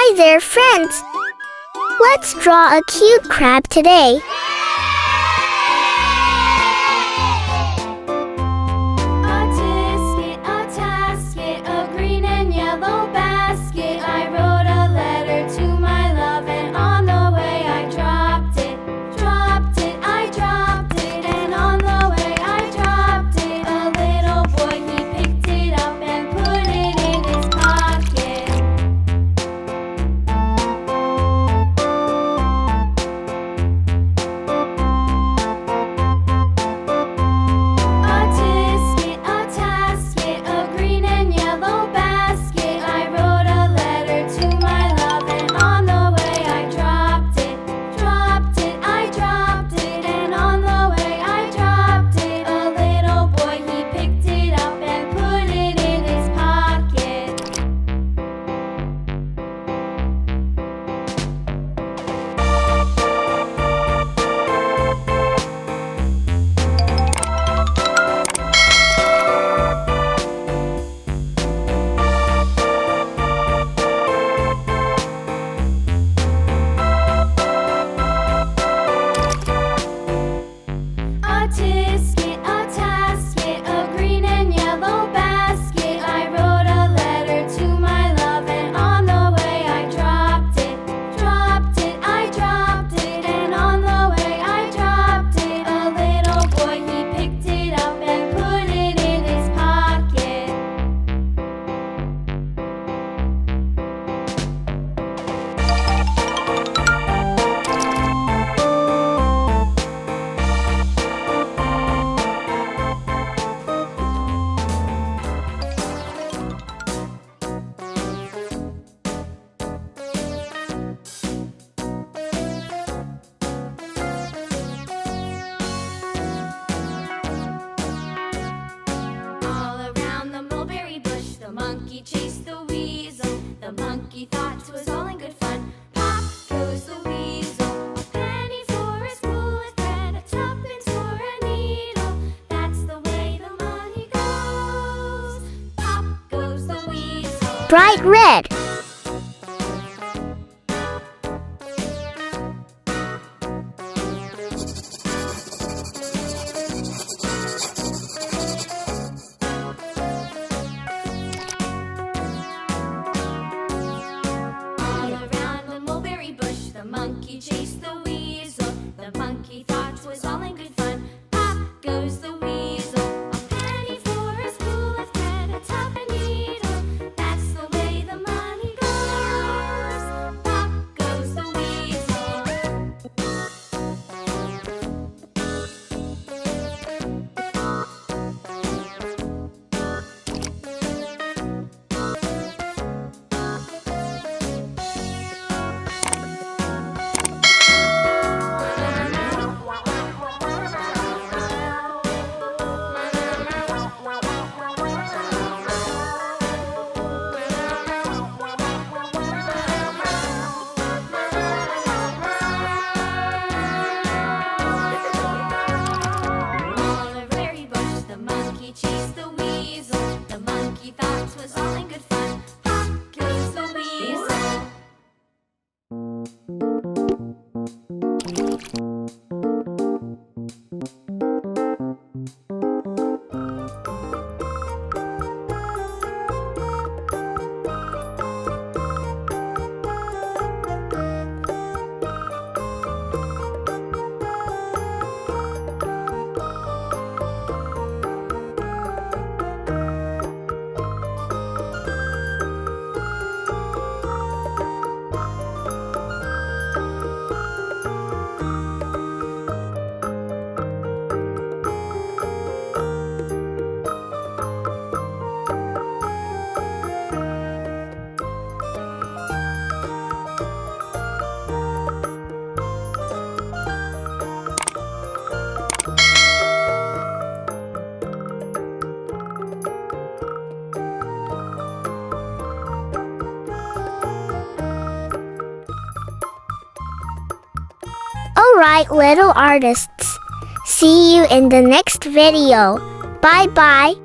Hi there, friends! Let's draw a cute crab today. A tasket, a green and yellow basket. I wrote a letter to my love, and on the way I dropped it. I dropped it, and on the way I dropped it. A little boy, he picked it up and put it in his pocket. A tasket, a green and yellow basket. I wrote a letter to my love, and on the way I dropped it. I dropped it, and on the way I dropped it. A little boy, he picked it up and put it in his pocket. A tasket, a green and yellow basket. I wrote a letter to my love, and on the way I dropped it. I dropped it, and on the way I dropped it. A little boy, he picked it up and put it in his pocket. All around the mulberry bush, the monkey chased the weasel. The monkey thought 'twas all in good fun. Pop goes the weasel. A penny for his wool and thread, a tuppence for a needle. That's the way the money goes. Pop goes the weasel. Bright red. All around the mulberry bush, the monkey chased the weasel. The monkey thought 'twas all in good fun. Pop goes the weasel. A penny for a spool of thread, a tuppence needle. That's the way the money goes. Pop goes the weasel. All a very bush, the monkey chased the weasel. The monkey thought 'twas all in good fun. Pop goes the weasel. Alright, little artists. See you in the next video. Bye bye.